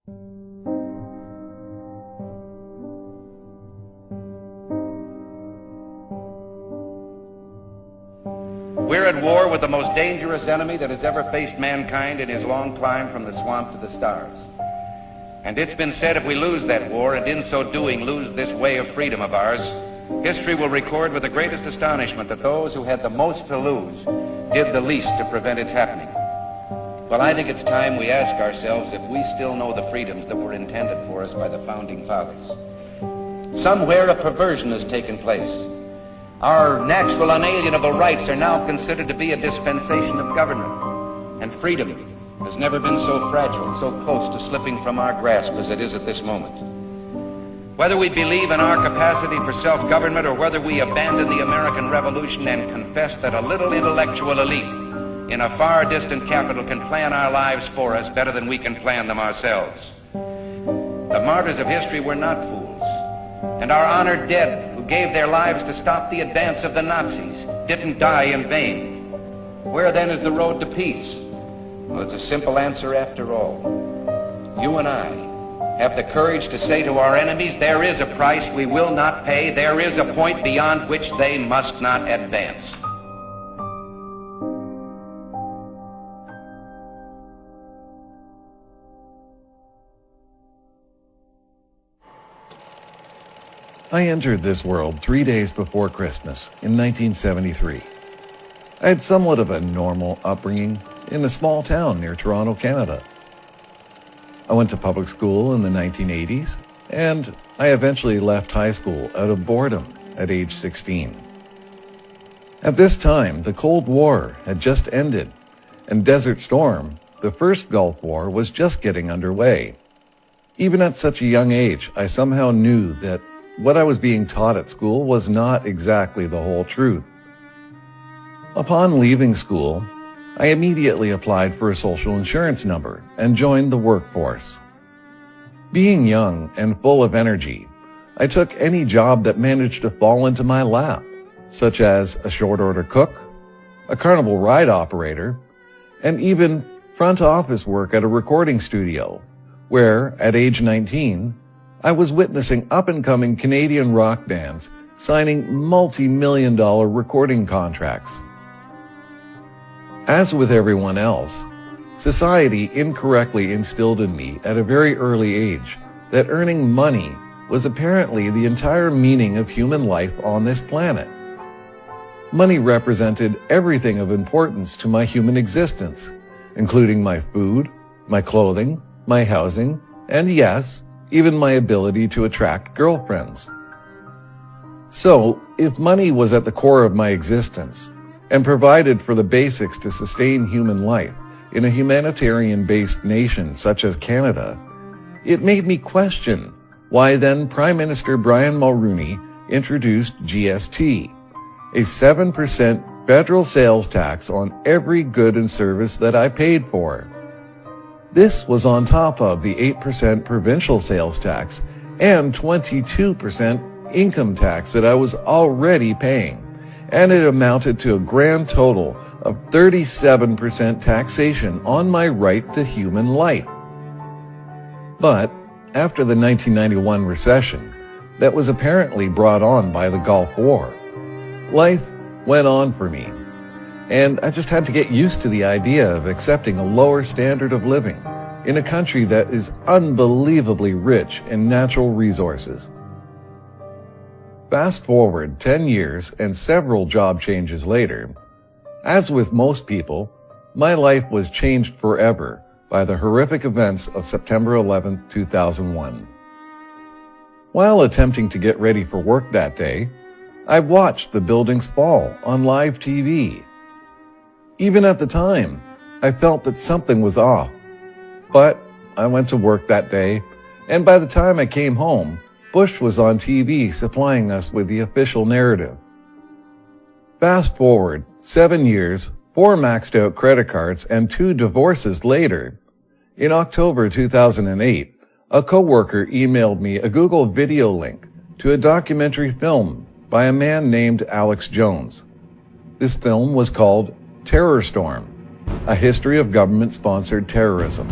We're at war with the most dangerous enemy that has ever faced mankind in his long climb from the swamp to the stars. And it's been said if we lose that war, and in so doing lose this way of freedom of ours, history will record with the greatest astonishment that those who had the most to lose did the least to prevent its happening. Well, I think it's time we ask ourselves if we still know the freedoms that were intended for us by the Founding Fathers. Somewhere a perversion has taken place. Our natural unalienable rights are now considered to be a dispensation of government, and freedom has never been so fragile, so close to slipping from our grasp as it is at this moment. Whether we believe in our capacity for self-government or whether we abandon the American Revolution and confess that a little intellectual elite in a far distant capital can plan our lives for us better than we can plan them ourselves. The martyrs of history were not fools, and our honored dead who gave their lives to stop the advance of the Nazis didn't die in vain. Where then is the road to peace? Well, it's a simple answer after all. You and I have the courage to say to our enemies, there is a price we will not pay, there is a point beyond which they must not advance. I entered this world 3 days before Christmas in 1973. I had somewhat of a normal upbringing in a small town near Toronto, Canada. I went to public school in the 1980s, and I eventually left high school out of boredom at age 16. At this time, the Cold War had just ended, and Desert Storm, the first Gulf War, was just getting underway. Even at such a young age, I somehow knew that what I was being taught at school was not exactly the whole truth. Upon leaving school, I immediately applied for a social insurance number and joined the workforce. Being young and full of energy, I took any job that managed to fall into my lap, such as a short order cook, a carnival ride operator, and even front office work at a recording studio, where, at age 19, I was witnessing up-and-coming Canadian rock bands signing multi-million-dollar recording contracts. As with everyone else, society incorrectly instilled in me at a very early age that earning money was apparently the entire meaning of human life on this planet. Money represented everything of importance to my human existence, including my food, my clothing, my housing, and yes, even my ability to attract girlfriends. So, if money was at the core of my existence and provided for the basics to sustain human life in a humanitarian-based nation such as Canada, it made me question why then Prime Minister Brian Mulroney introduced GST, a 7% federal sales tax on every good and service that I paid for. This was on top of the 8% provincial sales tax and 22% income tax that I was already paying, and it amounted to a grand total of 37% taxation on my right to human life. But after the 1991 recession that was apparently brought on by the Gulf War, life went on for me, and I just had to get used to the idea of accepting a lower standard of living in a country that is unbelievably rich in natural resources. Fast forward 10 years and several job changes later, as with most people, my life was changed forever by the horrific events of September 11, 2001. While attempting to get ready for work that day, I watched the buildings fall on live TV. Even at the time, I felt that something was off. But I went to work that day, and by the time I came home, Bush was on TV supplying us with the official narrative. Fast forward 7 years, 4 maxed out credit cards, and 2 divorces later, in October 2008, a coworker emailed me a Google video link to a documentary film by a man named Alex Jones. This film was called Terror Storm, a history of government-sponsored terrorism.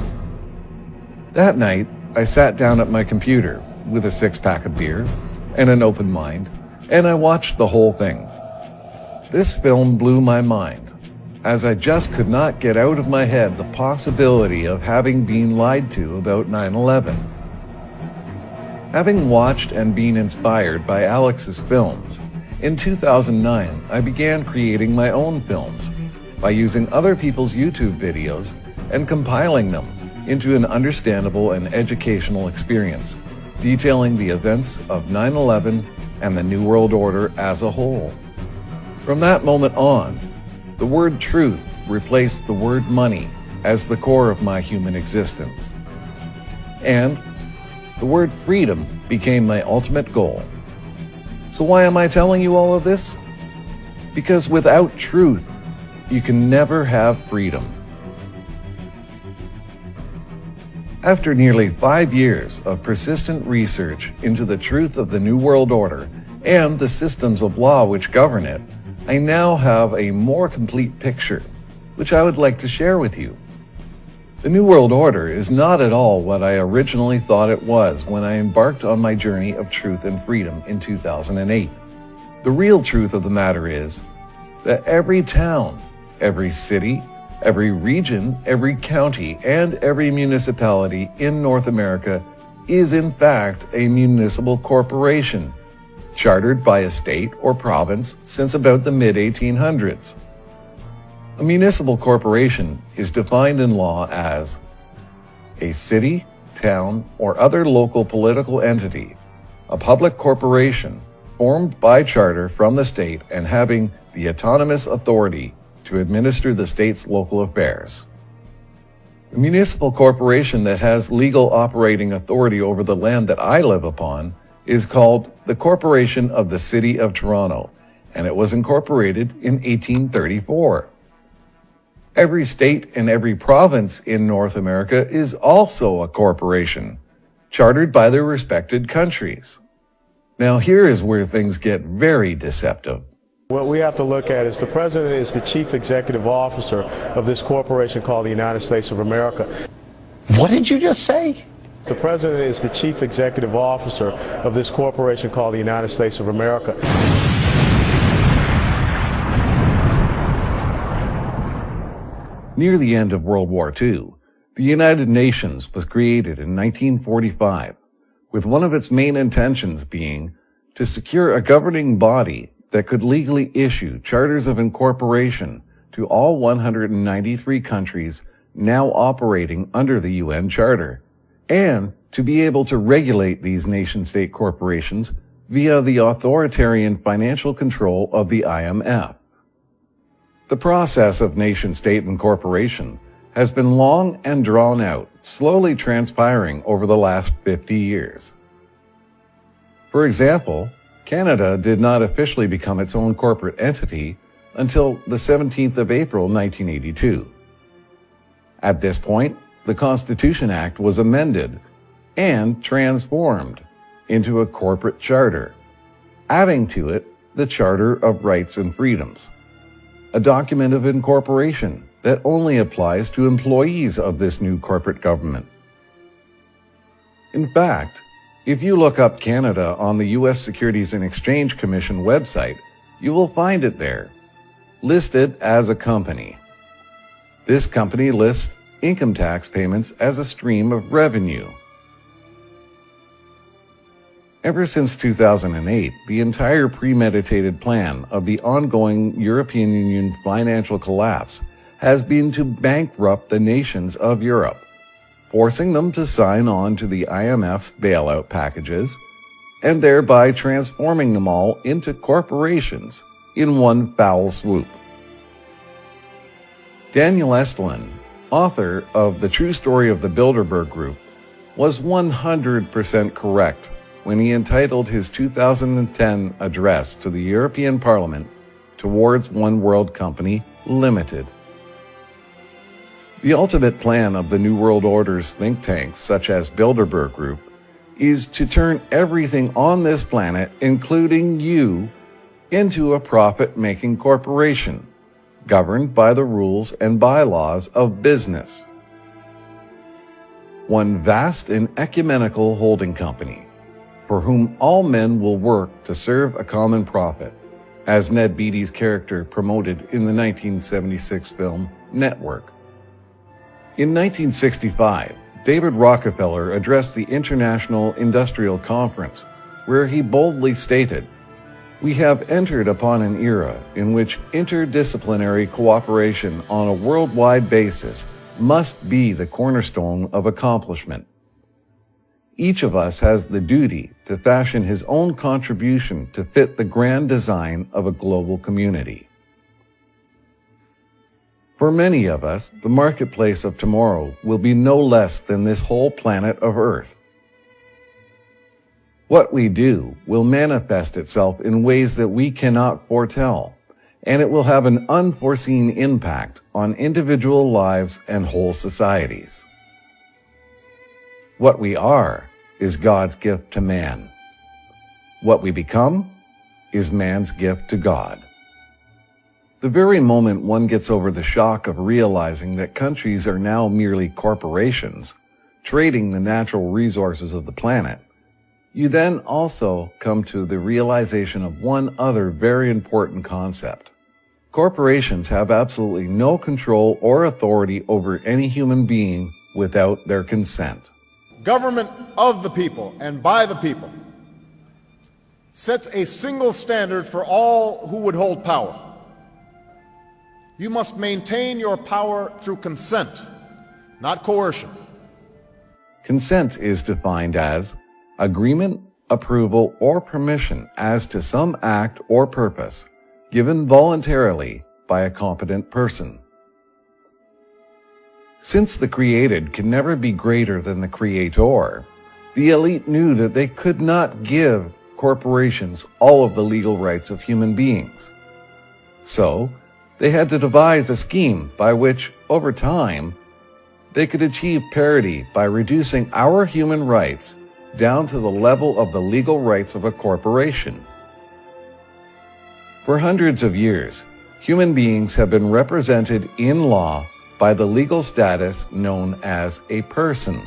That night, I sat down at my computer with a six-pack of beer and an open mind, and I watched the whole thing. This film blew my mind, as I just could not get out of my head the possibility of having been lied to about 9/11. Having watched and been inspired by Alex's films, in 2009 I began creating my own films by using other people's YouTube videos and compiling them into an understandable and educational experience, detailing the events of 9/11 and the New World Order as a whole. From that moment on, the word truth replaced the word money as the core of my human existence. And the word freedom became my ultimate goal. So why am I telling you all of this? Because without truth, you can never have freedom. After nearly 5 years of persistent research into the truth of the New World Order and the systems of law which govern it, I now have a more complete picture, which I would like to share with you. The New World Order is not at all what I originally thought it was when I embarked on my journey of truth and freedom in 2008. The real truth of the matter is that every town, every city, every region, every county, and every municipality in North America is in fact a municipal corporation, chartered by a state or province since about the mid-1800s. A municipal corporation is defined in law as a city, town, or other local political entity, a public corporation formed by charter from the state and having the autonomous authority to administer the state's local affairs. A municipal corporation that has legal operating authority over the land that I live upon is called the Corporation of the City of Toronto, and it was incorporated in 1834. Every state and every province in North America is also a corporation, chartered by their respected countries. Now here is where things get very deceptive. What we have to look at is the President is the chief executive officer of this corporation called the United States of America. What did you just say? The President is the chief executive officer of this corporation called the United States of America. Near the end of World War II, the United Nations was created in 1945, with one of its main intentions being to secure a governing body that could legally issue charters of incorporation to all 193 countries now operating under the UN Charter, and to be able to regulate these nation-state corporations via the authoritarian financial control of the IMF. The process of nation-state incorporation has been long and drawn out, slowly transpiring over the last 50 years. For example, Canada did not officially become its own corporate entity until the 17th of April 1982. At this point, the Constitution Act was amended and transformed into a corporate charter, adding to it the Charter of Rights and Freedoms, a document of incorporation that only applies to employees of this new corporate government. In fact, if you look up Canada on the U.S. Securities and Exchange Commission website, you will find it there, listed as a company. This company lists income tax payments as a stream of revenue. Ever since 2008, the entire premeditated plan of the ongoing European Union financial collapse has been to bankrupt the nations of Europe, forcing them to sign on to the IMF's bailout packages, and thereby transforming them all into corporations in one foul swoop. Daniel Estulin, author of The True Story of the Bilderberg Group, was 100% correct when he entitled his 2010 address to the European Parliament Towards One World Company Limited. The ultimate plan of the New World Order's think tanks, such as Bilderberg Group, is to turn everything on this planet, including you, into a profit-making corporation, governed by the rules and bylaws of business. one vast and ecumenical holding company, for whom all men will work to serve a common profit, as Ned Beatty's character promoted in the 1976 film Network. In 1965, David Rockefeller addressed the International Industrial Conference, where he boldly stated, "We have entered upon an era in which interdisciplinary cooperation on a worldwide basis must be the cornerstone of accomplishment. Each of us has the duty to fashion his own contribution to fit the grand design of a global community." For many of us, the marketplace of tomorrow will be no less than this whole planet of Earth. What we do will manifest itself in ways that we cannot foretell, and it will have an unforeseen impact on individual lives and whole societies. What we are is God's gift to man. What we become is man's gift to God. The very moment one gets over the shock of realizing that countries are now merely corporations, trading the natural resources of the planet, you then also come to the realization of one other very important concept. Corporations have absolutely no control or authority over any human being without their consent. Government of the people and by the people sets a single standard for all who would hold power. You must maintain your power through consent, not coercion. Consent is defined as agreement, approval, or permission as to some act or purpose given voluntarily by a competent person. Since the created can never be greater than the creator, the elite knew that they could not give corporations all of the legal rights of human beings. So, they had to devise a scheme by which, over time, they could achieve parity by reducing our human rights down to the level of the legal rights of a corporation. For hundreds of years, human beings have been represented in law by the legal status known as a person.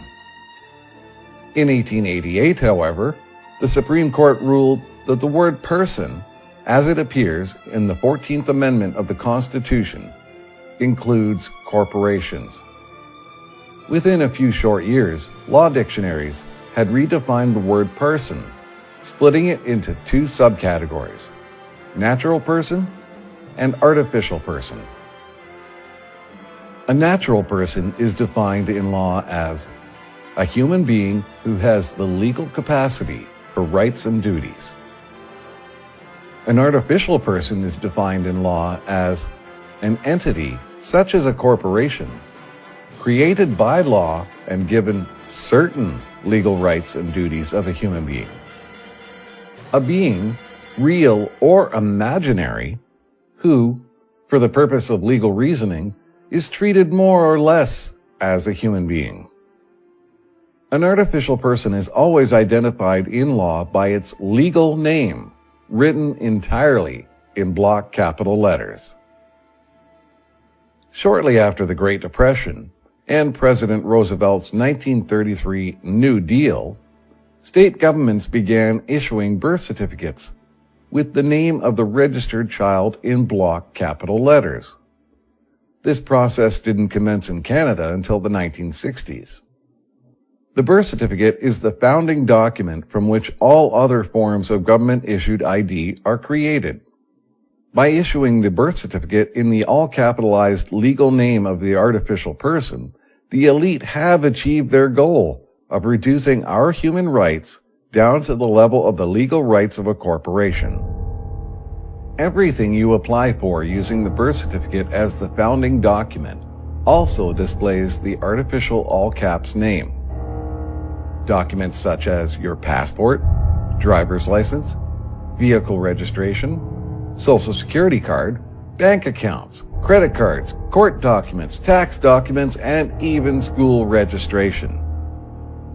In 1888, however, the Supreme Court ruled that the word person, as it appears in the 14th Amendment of the Constitution, includes corporations. Within a few short years, law dictionaries had redefined the word person, splitting it into two subcategories: natural person and artificial person. A natural person is defined in law as a human being who has the legal capacity for rights and duties. An artificial person is defined in law as an entity, such as a corporation, created by law and given certain legal rights and duties of a human being. A being, real or imaginary, who, for the purpose of legal reasoning, is treated more or less as a human being. An artificial person is always identified in law by its legal name, written entirely in block capital letters. Shortly after the Great Depression and President Roosevelt's 1933 New Deal, state governments began issuing birth certificates with the name of the registered child in block capital letters. This process didn't commence in Canada until the 1960s. The birth certificate is the founding document from which all other forms of government-issued ID are created. By issuing the birth certificate in the all-capitalized legal name of the artificial person, the elite have achieved their goal of reducing our human rights down to the level of the legal rights of a corporation. Everything you apply for using the birth certificate as the founding document also displays the artificial all-caps name. Documents such as your passport, driver's license, vehicle registration, social security card, bank accounts, credit cards, court documents, tax documents, and even school registration.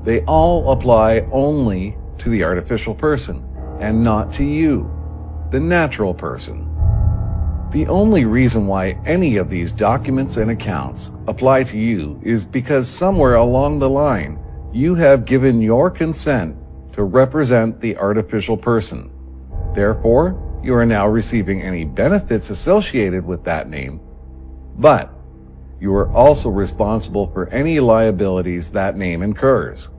They all apply only to the artificial person and not to you, the natural person. The only reason why any of these documents and accounts apply to you is because somewhere along the line you have given your consent to represent the artificial person. Therefore, you are now receiving any benefits associated with that name, but you are also responsible for any liabilities that name incurs.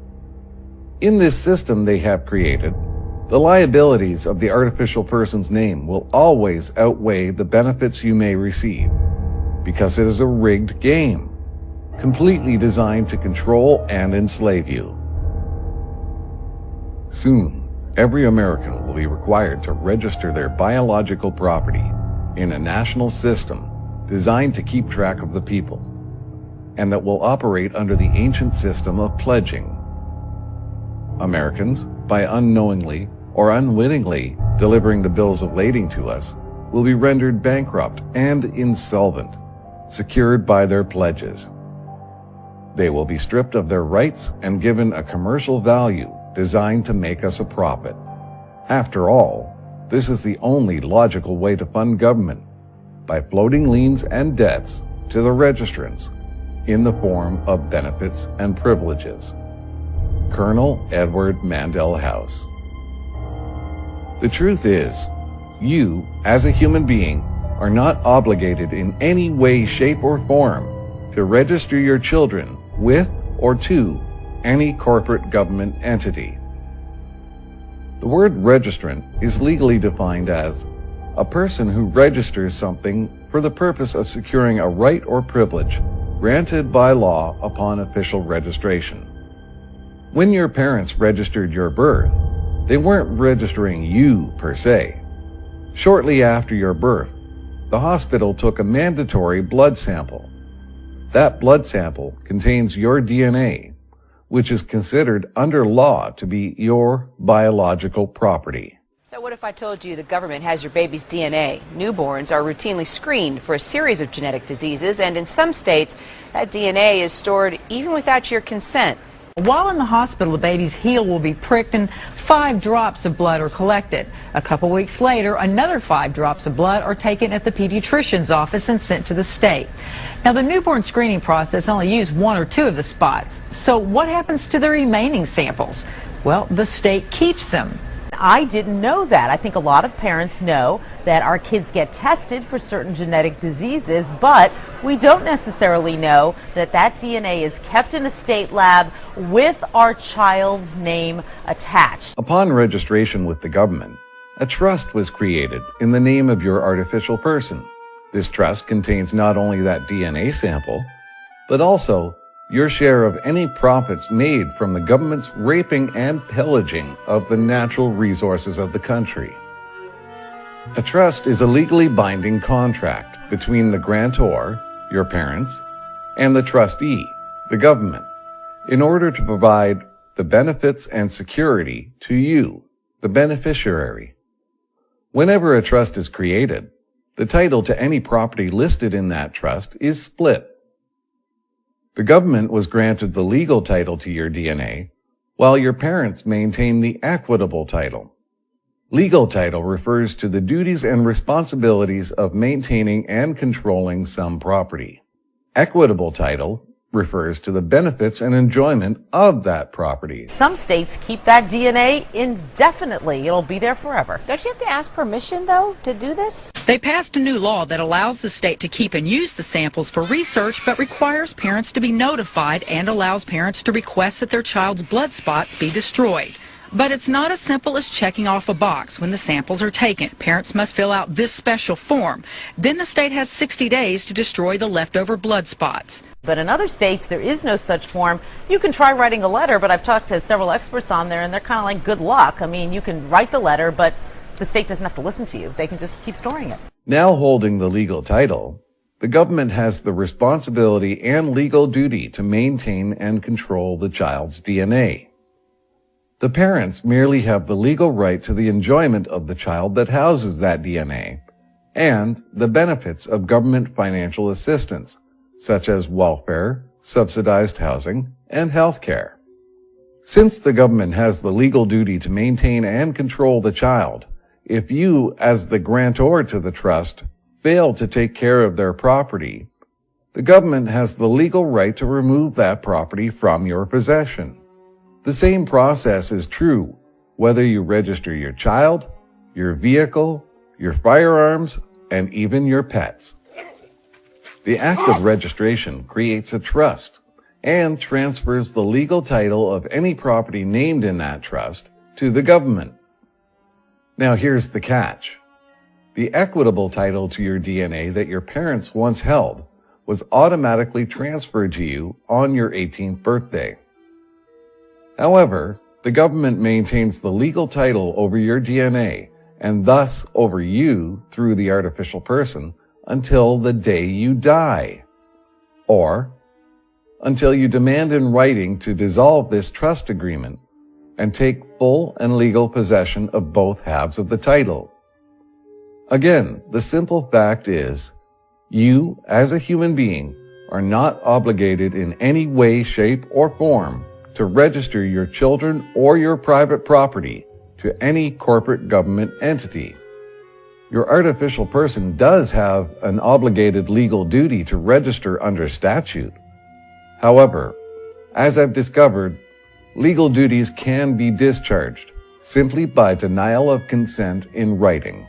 In this system they have created, the liabilities of the artificial person's name will always outweigh the benefits you may receive, because it is a rigged game, completely designed to control and enslave you. Soon, every American will be required to register their biological property in a national system designed to keep track of the people, and that will operate under the ancient system of pledging. Americans, by unknowingly or unwittingly delivering the bills of lading to us, will be rendered bankrupt and insolvent, secured by their pledges. They will be stripped of their rights and given a commercial value designed to make us a profit. After all, this is the only logical way to fund government, by floating liens and debts to the registrants in the form of benefits and privileges. Colonel Edward Mandell House. The truth is, you, as a human being, are not obligated in any way, shape, or form to register your children with or to any corporate government entity. The word registrant is legally defined as a person who registers something for the purpose of securing a right or privilege granted by law upon official registration. When your parents registered your birth, they weren't registering you per se. Shortly after your birth, the hospital took a mandatory blood sample. That blood sample contains your DNA, which is considered under law to be your biological property. So what if I told you the government has your baby's DNA? Newborns are routinely screened for a series of genetic diseases, and in some states, that DNA is stored even without your consent. While in the hospital, the baby's heel will be pricked and 5 drops of blood are collected. A couple weeks later, another 5 drops of blood are taken at the pediatrician's office and sent to the state. Now, the newborn screening process only used 1 or 2 of the spots. So what happens to the remaining samples? Well, the state keeps them. I didn't know that. I think a lot of parents know that our kids get tested for certain genetic diseases, but we don't necessarily know that that DNA is kept in a state lab with our child's name attached. Upon registration with the government, a trust was created in the name of your artificial person. This trust contains not only that DNA sample, but also your share of any profits made from the government's raping and pillaging of the natural resources of the country. A trust is a legally binding contract between the grantor, your parents, and the trustee, the government, in order to provide the benefits and security to you, the beneficiary. Whenever a trust is created, the title to any property listed in that trust is split. The government was granted the legal title to your DNA, while your parents maintain the equitable title. Legal title refers to the duties and responsibilities of maintaining and controlling some property. Equitable title refers to the benefits and enjoyment of that property. Some states keep that DNA indefinitely. It'll be there forever. Don't you have to ask permission, though, to do this? They passed a new law that allows the state to keep and use the samples for research, but requires parents to be notified and allows parents to request that their child's blood spots be destroyed. But it's not as simple as checking off a box when the samples are taken. Parents must fill out this special form. Then the state has 60 days to destroy the leftover blood spots. But in other states, there is no such form. You can try writing a letter, but I've talked to several experts on there, and they're kind of like, good luck. I mean, you can write the letter, but the state doesn't have to listen to you. They can just keep storing it. Now holding the legal title, the government has the responsibility and legal duty to maintain and control the child's DNA. The parents merely have the legal right to the enjoyment of the child that houses that DNA and the benefits of government financial assistance, such as welfare, subsidized housing, and health care. Since the government has the legal duty to maintain and control the child, if you, as the grantor to the trust, fail to take care of their property, the government has the legal right to remove that property from your possession. The same process is true whether you register your child, your vehicle, your firearms, and even your pets. The act of registration creates a trust and transfers the legal title of any property named in that trust to the government. Now here's the catch. The equitable title to your DNA that your parents once held was automatically transferred to you on your 18th birthday. However, the government maintains the legal title over your DNA and thus over you through the artificial person until the day you die, or until you demand in writing to dissolve this trust agreement and take full and legal possession of both halves of the title. Again, the simple fact is, you, as a human being, are not obligated in any way, shape, or form to register your children or your private property to any corporate government entity. Your artificial person does have an obligated legal duty to register under statute. However, as I've discovered, legal duties can be discharged simply by denial of consent in writing.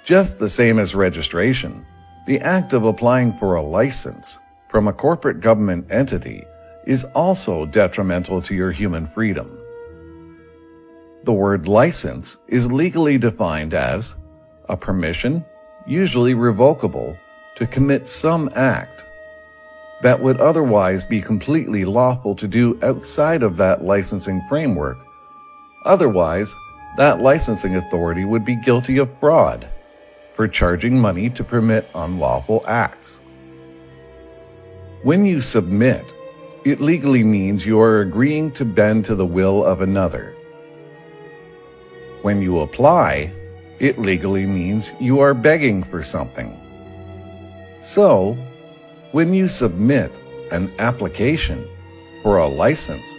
Just the same as registration, the act of applying for a license from a corporate government entity is also detrimental to your human freedom. The word license is legally defined as a permission, usually revocable, to commit some act that would otherwise be completely lawful to do outside of that licensing framework. Otherwise, that licensing authority would be guilty of fraud for charging money to permit unlawful acts. When you submit, it legally means you are agreeing to bend to the will of another. When you apply, it legally means you are begging for something. So, when you submit an application for a license,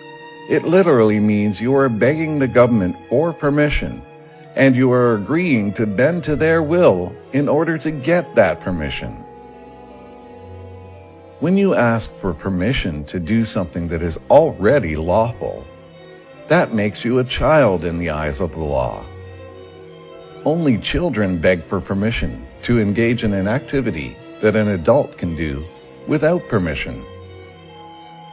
it literally means you are begging the government for permission, and you are agreeing to bend to their will in order to get that permission. When you ask for permission to do something that is already lawful, that makes you a child in the eyes of the law. Only children beg for permission to engage in an activity that an adult can do without permission.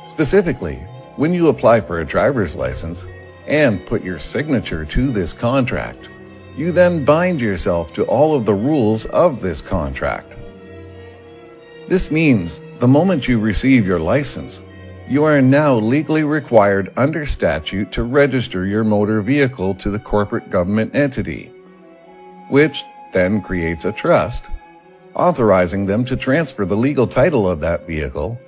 Specifically, when you apply for a driver's license and put your signature to this contract, you then bind yourself to all of the rules of this contract. This means the moment you receive your license, you are now legally required under statute to register your motor vehicle to the corporate government entity, which then creates a trust, authorizing them to transfer the legal title of that vehicle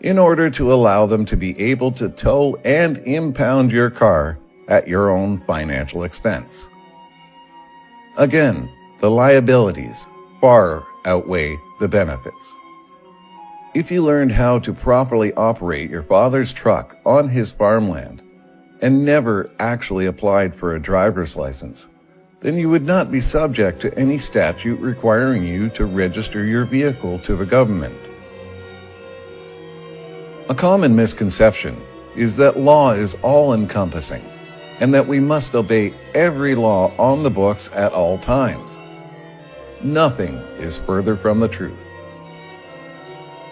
in order to allow them to be able to tow and impound your car at your own financial expense. Again, the liabilities far outweigh the benefits. If you learned how to properly operate your father's truck on his farmland and never actually applied for a driver's license, then you would not be subject to any statute requiring you to register your vehicle to the government. A common misconception is that law is all-encompassing and that we must obey every law on the books at all times. Nothing is further from the truth.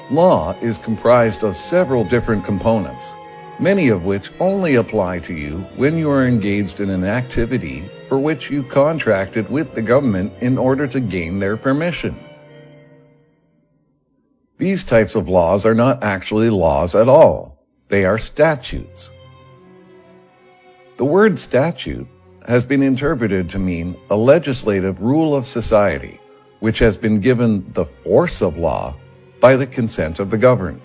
Law is comprised of several different components, many of which only apply to you when you are engaged in an activity for which you contracted with the government in order to gain their permission. These types of laws are not actually laws at all. They are statutes. The word statute has been interpreted to mean a legislative rule of society, which has been given the force of law by the consent of the governed.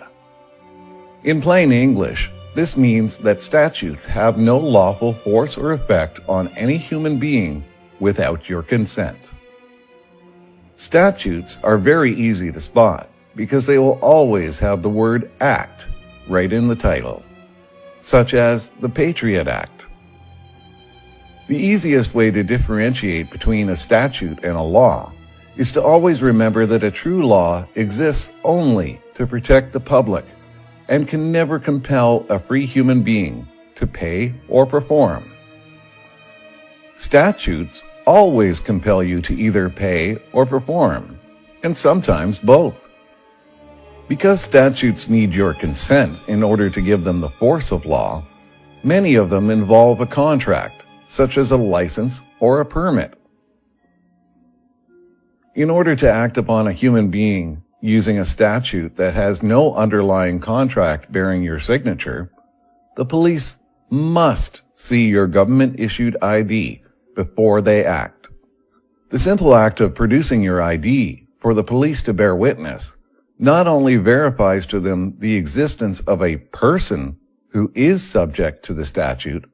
In plain English, this means that statutes have no lawful force or effect on any human being without your consent. Statutes are very easy to spot because they will always have the word act right in the title, such as the Patriot Act. The easiest way to differentiate between a statute and a law is to always remember that a true law exists only to protect the public and can never compel a free human being to pay or perform. Statutes always compel you to either pay or perform, and sometimes both. Because statutes need your consent in order to give them the force of law, many of them involve a contract, such as a license or a permit. In order to act upon a human being using a statute that has no underlying contract bearing your signature, the police must see your government-issued ID before they act. The simple act of producing your ID for the police to bear witness not only verifies to them the existence of a person who is subject to the statute,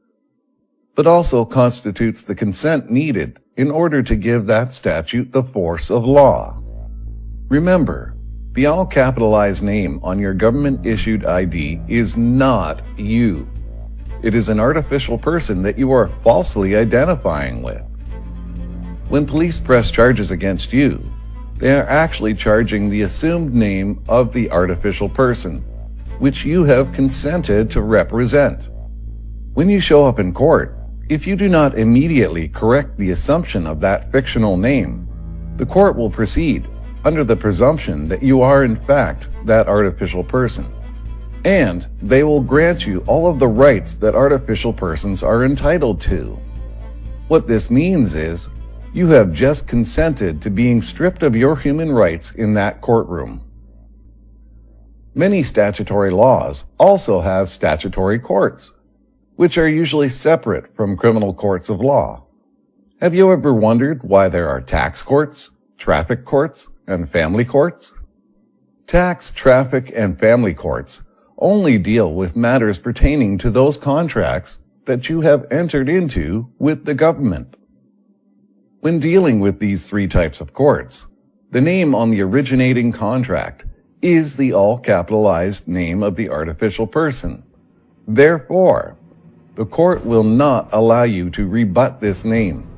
but also constitutes the consent needed in order to give that statute the force of law. Remember, the all-capitalized name on your government-issued ID is not you. It is an artificial person that you are falsely identifying with. When police press charges against you, they are actually charging the assumed name of the artificial person, which you have consented to represent. When you show up in court, if you do not immediately correct the assumption of that fictional name, the court will proceed under the presumption that you are in fact that artificial person, and they will grant you all of the rights that artificial persons are entitled to. What this means is, you have just consented to being stripped of your human rights in that courtroom. Many statutory laws also have statutory courts, which are usually separate from criminal courts of law. Have you ever wondered why there are tax courts, traffic courts, and family courts? Tax, traffic, and family courts only deal with matters pertaining to those contracts that you have entered into with the government. When dealing with these three types of courts, the name on the originating contract is the all-capitalized name of the artificial person. Therefore, the court will not allow you to rebut this name,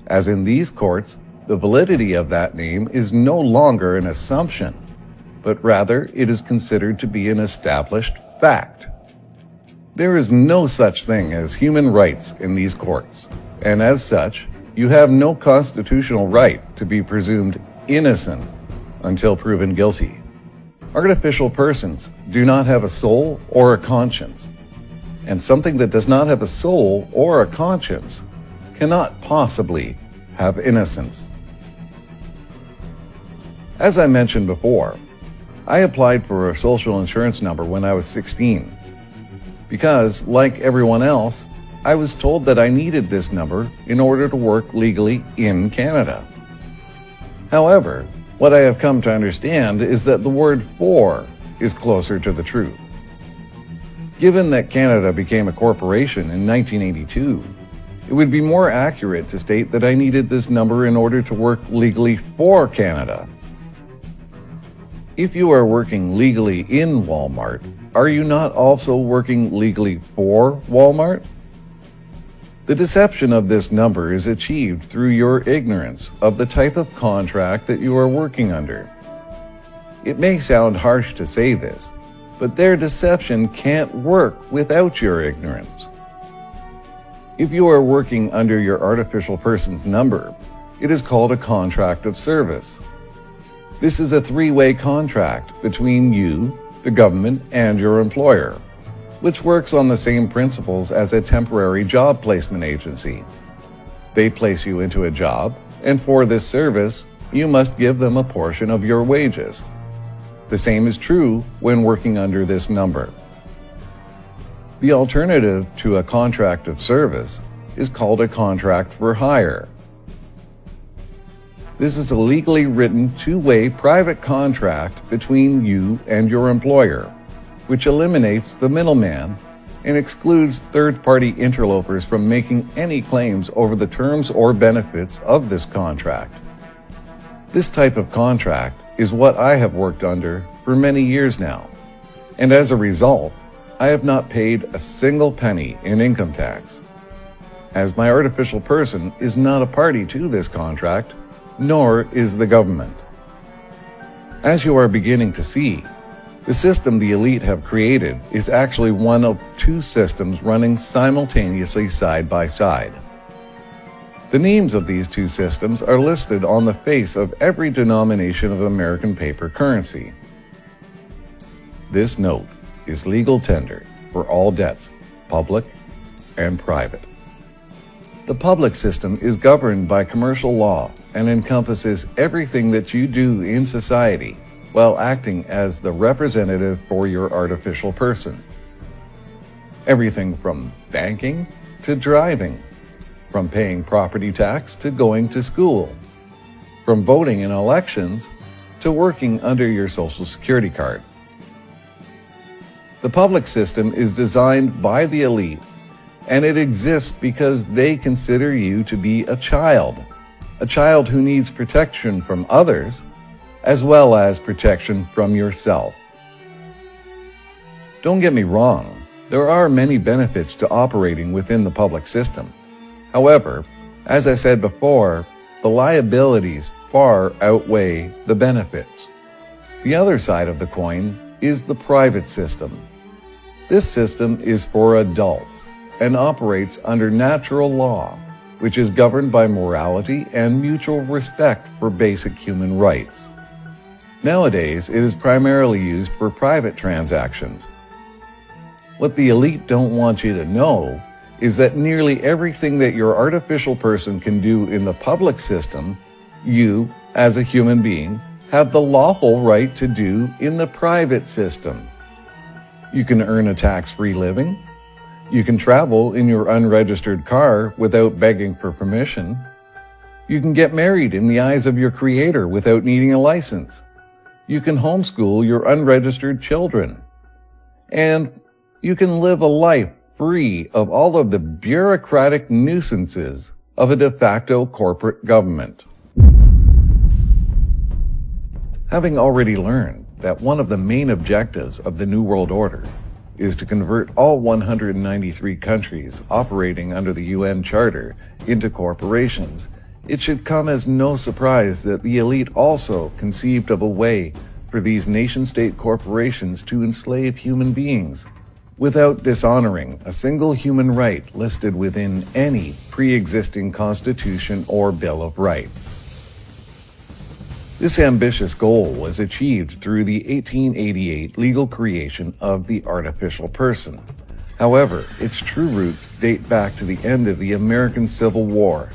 as in these courts, the validity of that name is no longer an assumption, but rather it is considered to be an established fact. There is no such thing as human rights in these courts, and as such, you have no constitutional right to be presumed innocent until proven guilty. Artificial persons do not have a soul or a conscience, and something that does not have a soul or a conscience cannot possibly have innocence. As I mentioned before, I applied for a social insurance number when I was 16, because, like everyone else, I was told that I needed this number in order to work legally in Canada. However, what I have come to understand is that the word "for" is closer to the truth. Given that Canada became a corporation in 1982, it would be more accurate to state that I needed this number in order to work legally for Canada. If you are working legally in Walmart, are you not also working legally for Walmart? The deception of this number is achieved through your ignorance of the type of contract that you are working under. It may sound harsh to say this, but their deception can't work without your ignorance. If you are working under your artificial person's number, it is called a contract of service. This is a three-way contract between you, the government, and your employer, which works on the same principles as a temporary job placement agency. They place you into a job, and for this service, you must give them a portion of your wages. The same is true when working under this number. The alternative to a contract of service is called a contract for hire. This is a legally written two-way private contract between you and your employer, which eliminates the middleman and excludes third-party interlopers from making any claims over the terms or benefits of this contract. This type of contract is what I have worked under for many years now, and as a result, I have not paid a single penny in income tax, as my artificial person is not a party to this contract, nor is the government. As you are beginning to see, The system the elite have created is actually one of two systems running simultaneously side by side. The names of these two systems are listed on the face of every denomination of American paper currency. This note is legal tender for all debts, public and private. The public system is governed by commercial law and encompasses everything that you do in society while acting as the representative for your artificial person. Everything from banking to driving, from paying property tax to going to school, from voting in elections to working under your Social Security card. The public system is designed by the elite, and it exists because they consider you to be a child who needs protection from others, as well as protection from yourself. Don't get me wrong, there are many benefits to operating within the public system. However, as I said before, the liabilities far outweigh the benefits. The other side of the coin is the private system. This system is for adults and operates under natural law, which is governed by morality and mutual respect for basic human rights. Nowadays, it is primarily used for private transactions. What the elite don't want you to know is that nearly everything that your artificial person can do in the public system, you, as a human being, have the lawful right to do in the private system. You can earn a tax-free living. You can travel in your unregistered car without begging for permission. You can get married in the eyes of your creator without needing a license. You can homeschool your unregistered children. And you can live a life free of all of the bureaucratic nuisances of a de facto corporate government. Having already learned that one of the main objectives of the New World Order is to convert all 193 countries operating under the UN Charter into corporations, it should come as no surprise that the elite also conceived of a way for these nation-state corporations to enslave human beings without dishonoring a single human right listed within any pre-existing constitution or Bill of Rights. This ambitious goal was achieved through the 1888 legal creation of the artificial person. However, its true roots date back to the end of the American Civil War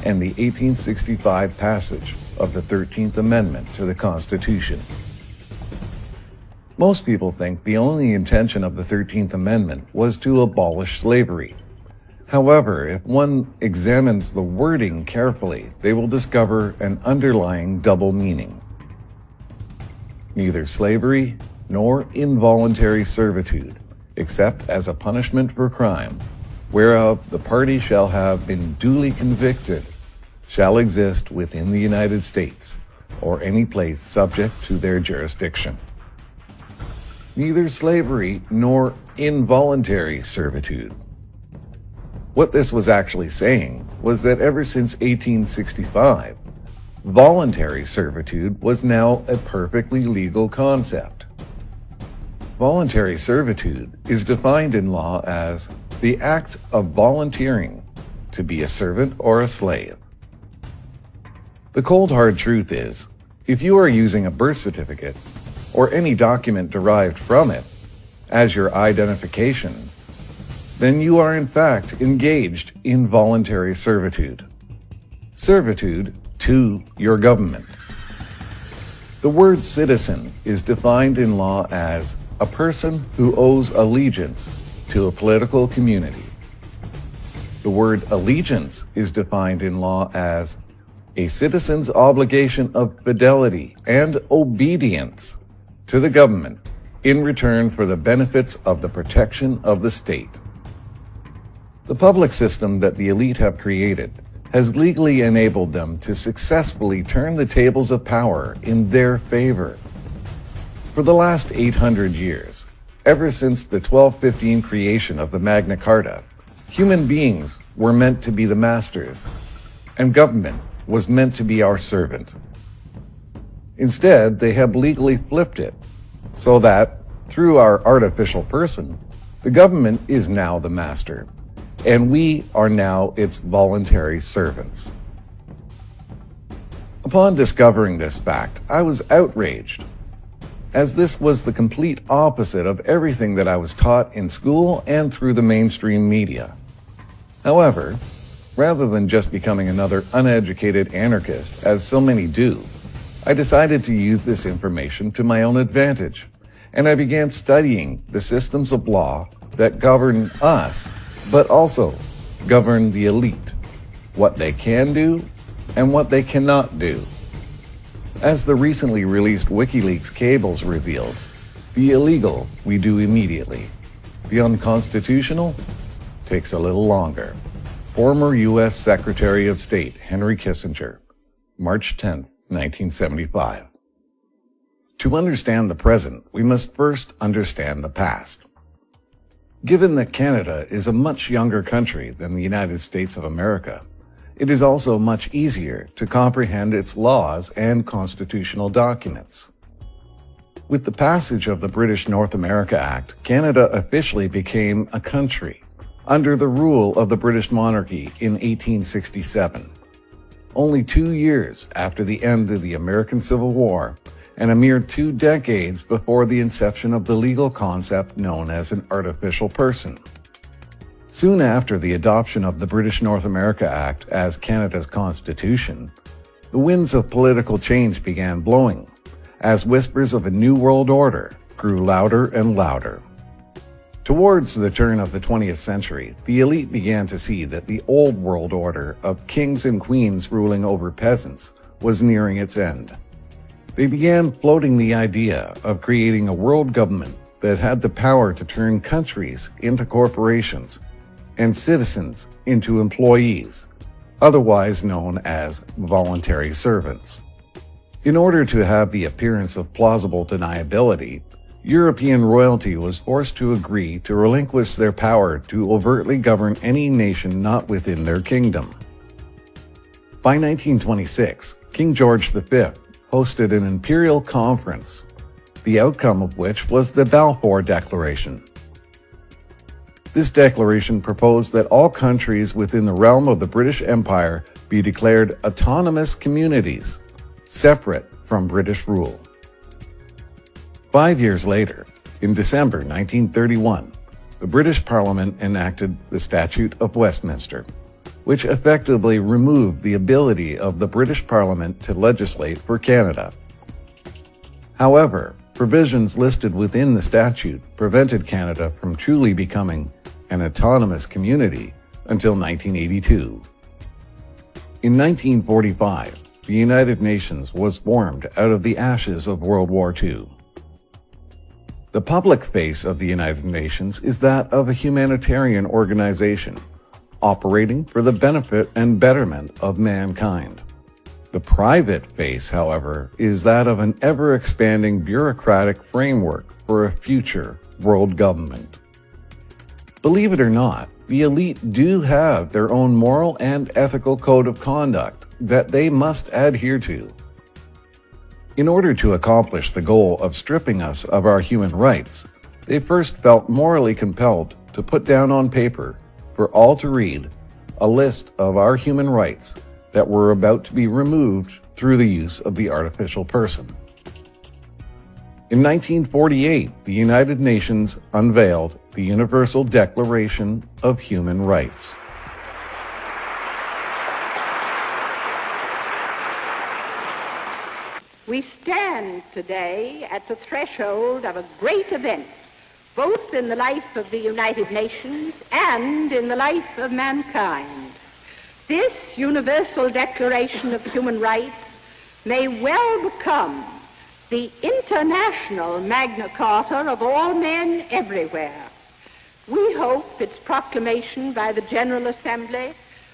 and the 1865 passage of the 13th Amendment to the Constitution. Most people think the only intention of the 13th Amendment was to abolish slavery. However, if one examines the wording carefully, they will discover an underlying double meaning. Neither slavery nor involuntary servitude, except as a punishment for crime, whereof the party shall have been duly convicted, shall exist within the United States, or any place subject to their jurisdiction. Neither slavery nor involuntary servitude. What this was actually saying was that ever since 1865, voluntary servitude was now a perfectly legal concept. Voluntary servitude is defined in law as the act of volunteering to be a servant or a slave. The cold hard truth is, if you are using a birth certificate or any document derived from it as your identification, then you are in fact engaged in voluntary servitude. Servitude to your government. The word citizen is defined in law as a person who owes allegiance to a political community. The word allegiance is defined in law as a citizen's obligation of fidelity and obedience to the government in return for the benefits of the protection of the state. The public system that the elite have created has legally enabled them to successfully turn the tables of power in their favor. For the last 800 years, ever since the 1215 creation of the Magna Carta, human beings were meant to be the masters, and government was meant to be our servant. Instead, they have legally flipped it, so that, through our artificial person, the government is now the master, and we are now its voluntary servants. Upon discovering this fact, I was outraged, as this was the complete opposite of everything that I was taught in school and through the mainstream media. However, rather than just becoming another uneducated anarchist, as so many do, I decided to use this information to my own advantage, and I began studying the systems of law that govern us, but also govern the elite, what they can do and what they cannot do. As the recently released WikiLeaks cables revealed, the illegal we do immediately. The unconstitutional takes a little longer. Former U.S. Secretary of State Henry Kissinger, March 10, 1975. To understand the present, we must first understand the past. Given that Canada is a much younger country than the United States of America, it is also much easier to comprehend its laws and constitutional documents. With the passage of the British North America Act, Canada officially became a country under the rule of the British monarchy in 1867. Only 2 years after the end of the American Civil War, and a mere 2 decades before the inception of the legal concept known as an artificial person. Soon after the adoption of the British North America Act as Canada's constitution, the winds of political change began blowing, as whispers of a new world order grew louder and louder. Towards the turn of the 20th century, the elite began to see that the old world order of kings and queens ruling over peasants was nearing its end. They began floating the idea of creating a world government that had the power to turn countries into corporations and citizens into employees, otherwise known as voluntary servants. In order to have the appearance of plausible deniability, European royalty was forced to agree to relinquish their power to overtly govern any nation not within their kingdom. By 1926, King George V hosted an imperial conference, the outcome of which was the Balfour Declaration. This declaration proposed that all countries within the realm of the British Empire be declared autonomous communities, separate from British rule. 5 years later, in December 1931, the British Parliament enacted the Statute of Westminster, which effectively removed the ability of the British Parliament to legislate for Canada. However, provisions listed within the statute prevented Canada from truly becoming an autonomous community until 1982. In 1945, the United Nations was formed out of the ashes of World War II. The public face of the United Nations is that of a humanitarian organization, operating for the benefit and betterment of mankind. The private face, however, is that of an ever-expanding bureaucratic framework for a future world government. Believe it or not, the elite do have their own moral and ethical code of conduct that they must adhere to. In order to accomplish the goal of stripping us of our human rights, they first felt morally compelled to put down on paper, for all to read, a list of our human rights that were about to be removed through the use of the artificial person. In 1948, the United Nations unveiled the Universal Declaration of Human Rights. We stand today at the threshold of a great event, both in the life of the United Nations and in the life of mankind. This Universal Declaration of Human Rights may well become the international Magna Carta of all men everywhere. We hope its proclamation by the General Assembly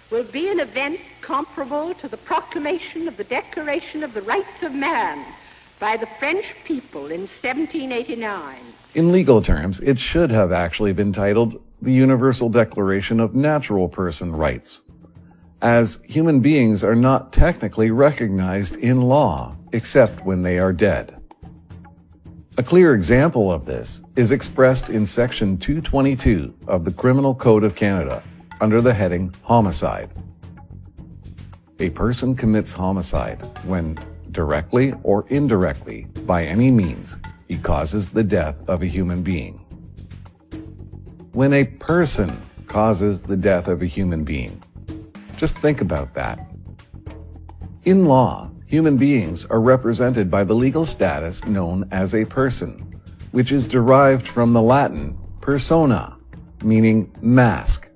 will be an event comparable to the proclamation of the Declaration of the Rights of Man by the French people in 1789. In legal terms, it should have actually been titled the Universal Declaration of Natural Person Rights, as human beings are not technically recognized in law except when they are dead. A clear example of this is expressed in Section 222 of the Criminal Code of Canada under the heading Homicide. A person commits homicide when, directly or indirectly, by any means, he causes the death of a human being. When a person causes the death of a human being, just think about that. In law, human beings are represented by the legal status known as a person, which is derived from the Latin persona, meaning mask,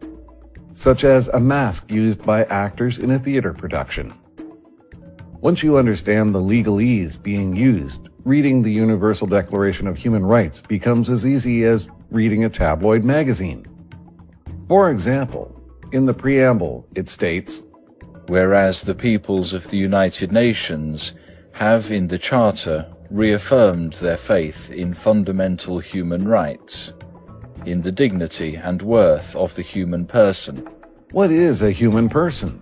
such as a mask used by actors in a theater production. Once you understand the legalese being used, reading the Universal Declaration of Human Rights becomes as easy as reading a tabloid magazine. For example, in the preamble, it states, "Whereas the peoples of the United Nations have in the Charter reaffirmed their faith in fundamental human rights, in the dignity and worth of the human person." What is a human person?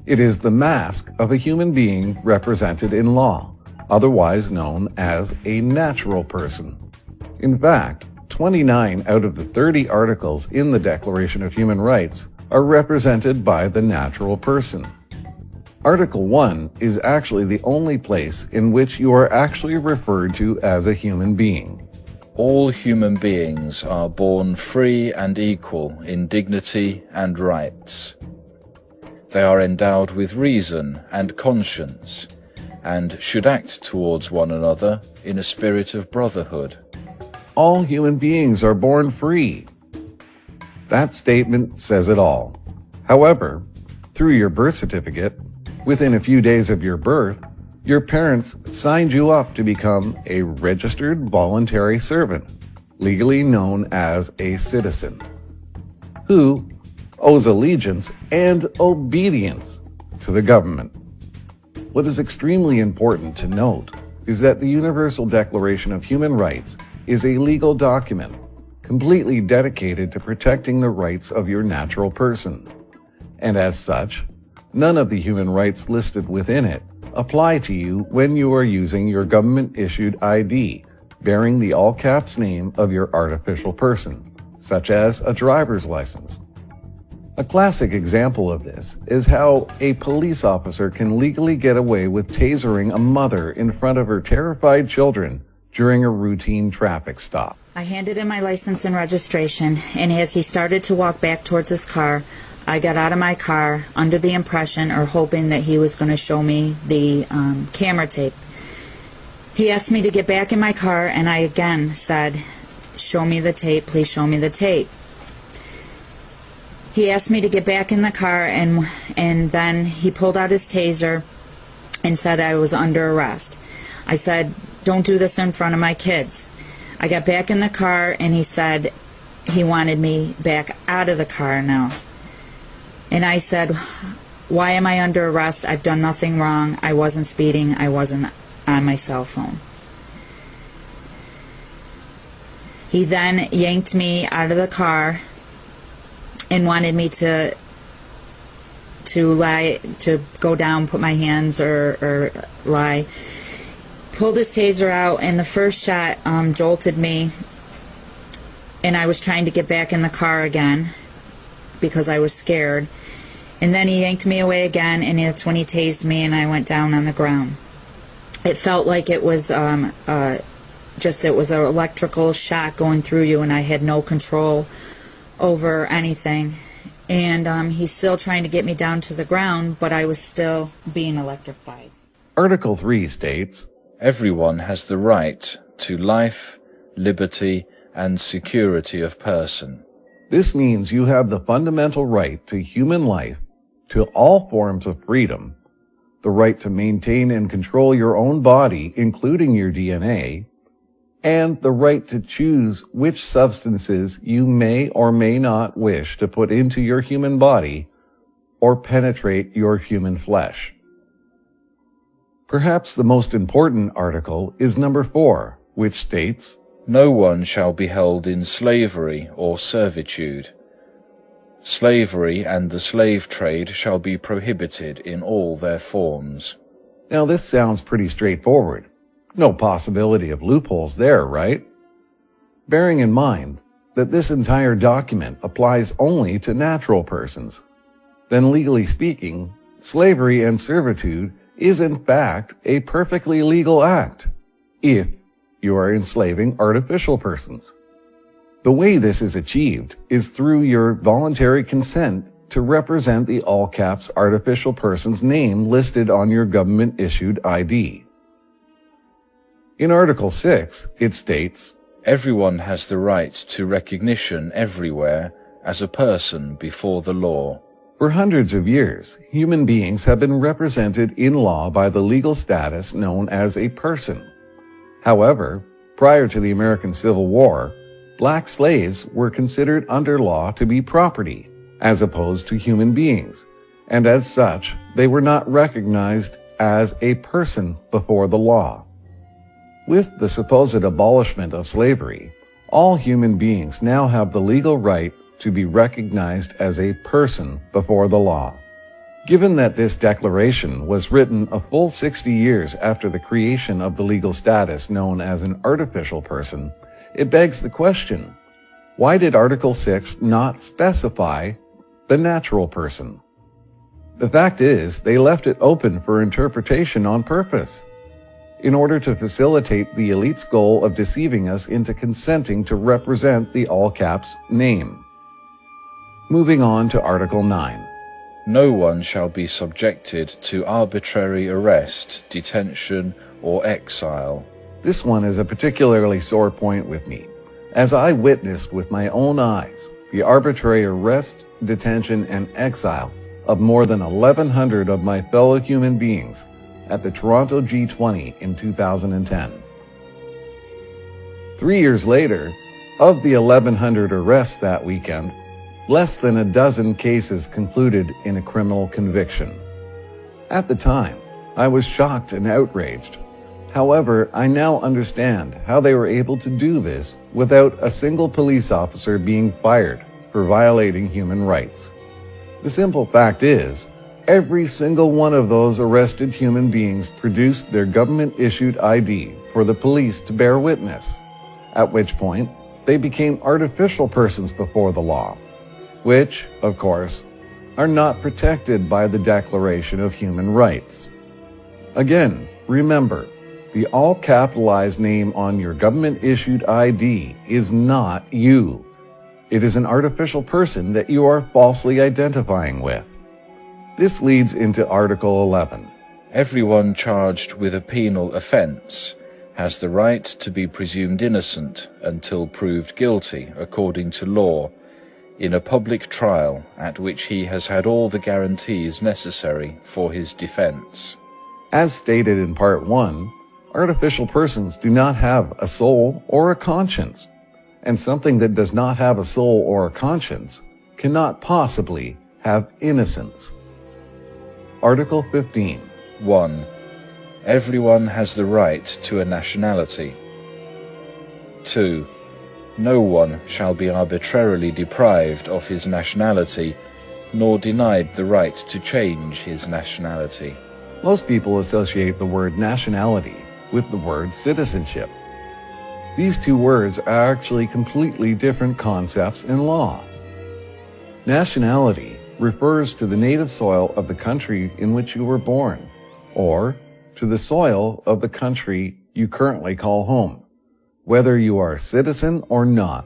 It is the mask of a human being represented in law, otherwise known as a natural person. In fact, 29 out of the 30 articles in the Declaration of Human Rights are represented by the natural person. Article 1 is actually the only place in which you are actually referred to as a human being. All human beings are born free and equal in dignity and rights. They are endowed with reason and conscience, and should act towards one another in a spirit of brotherhood. All human beings are born free. That statement says it all. However, through your birth certificate, within a few days of your birth, your parents signed you up to become a registered voluntary servant, legally known as a citizen, who owes allegiance and obedience to the government. What is extremely important to note is that the Universal Declaration of Human Rights is a legal document completely dedicated to protecting the rights of your natural person. And as such, none of the human rights listed within it apply to you when you are using your government-issued ID bearing the all-caps name of your artificial person, such as a driver's license. A classic example of this is how a police officer can legally get away with tasering a mother in front of her terrified children during a routine traffic stop. I handed in my license and registration, and as he started to walk back towards his car, I got out of my car under the impression or hoping that he was going to show me the camera tape. He asked me to get back in my car, and I again said, "Show me the tape, please show me the tape." He asked me to get back in the car, and then he pulled out his taser and said I was under arrest. I said, "Don't do this in front of my kids." I got back in the car, and he said he wanted me back out of the car now. And I said, "Why am I under arrest? I've done nothing wrong. I wasn't speeding. I wasn't on my cell phone." He then yanked me out of the car and wanted me to go down, put my hands or lie. Pulled his taser out, and the first shot jolted me, and I was trying to get back in the car again because I was scared. And then he yanked me away again, and that's when he tased me, and I went down on the ground. It felt like it was it was an electrical shock going through you, and I had no control over anything. And he's still trying to get me down to the ground, but I was still being electrified. Article 3 states, "Everyone has the right to life, liberty, and security of person." This means you have the fundamental right to human life, to all forms of freedom, the right to maintain and control your own body, including your DNA, and the right to choose which substances you may or may not wish to put into your human body or penetrate your human flesh. Perhaps the most important article is number 4, which states, "No one shall be held in slavery or servitude. Slavery and the slave trade shall be prohibited in all their forms." Now this sounds pretty straightforward. No possibility of loopholes there, right? Bearing in mind that this entire document applies only to natural persons, then legally speaking, slavery and servitude is in fact a perfectly legal act, if you are enslaving artificial persons. The way this is achieved is through your voluntary consent to represent the all-caps artificial person's name listed on your government-issued ID. In Article 6, it states, "Everyone has the right to recognition everywhere as a person before the law." For hundreds of years, human beings have been represented in law by the legal status known as a person. However, prior to the American Civil War, black slaves were considered under law to be property, as opposed to human beings, and as such, they were not recognized as a person before the law. With the supposed abolishment of slavery, all human beings now have the legal right to be recognized as a person before the law. Given that this declaration was written a full 60 years after the creation of the legal status known as an artificial person, it begs the question, why did Article 6 not specify the natural person? The fact is, they left it open for interpretation on purpose, in order to facilitate the elite's goal of deceiving us into consenting to represent the all-caps name. Moving on to Article 9. No one shall be subjected to arbitrary arrest, detention, or exile. This one is a particularly sore point with me, as I witnessed with my own eyes the arbitrary arrest, detention, and exile of more than 1,100 of my fellow human beings at the Toronto G20 in 2010. 3 years later, of the 1,100 arrests that weekend, less than a dozen cases concluded in a criminal conviction. At the time, I was shocked and outraged. However, I now understand how they were able to do this without a single police officer being fired for violating human rights. The simple fact is, every single one of those arrested human beings produced their government-issued ID for the police to bear witness, at which point they became artificial persons before the law, which, of course, are not protected by the Declaration of Human Rights. Again, remember, the all-capitalized name on your government-issued ID is not you. It is an artificial person that you are falsely identifying with. This leads into Article 11. Everyone charged with a penal offence has the right to be presumed innocent until proved guilty according to law in a public trial at which he has had all the guarantees necessary for his defence. As stated in Part 1, artificial persons do not have a soul or a conscience, and something that does not have a soul or a conscience cannot possibly have innocence. Article 15. 1. Everyone has the right to a nationality. 2. No one shall be arbitrarily deprived of his nationality, nor denied the right to change his nationality. Most people associate the word nationality with the word citizenship. These two words are actually completely different concepts in law. Nationality refers to the native soil of the country in which you were born, or to the soil of the country you currently call home, whether you are a citizen or not.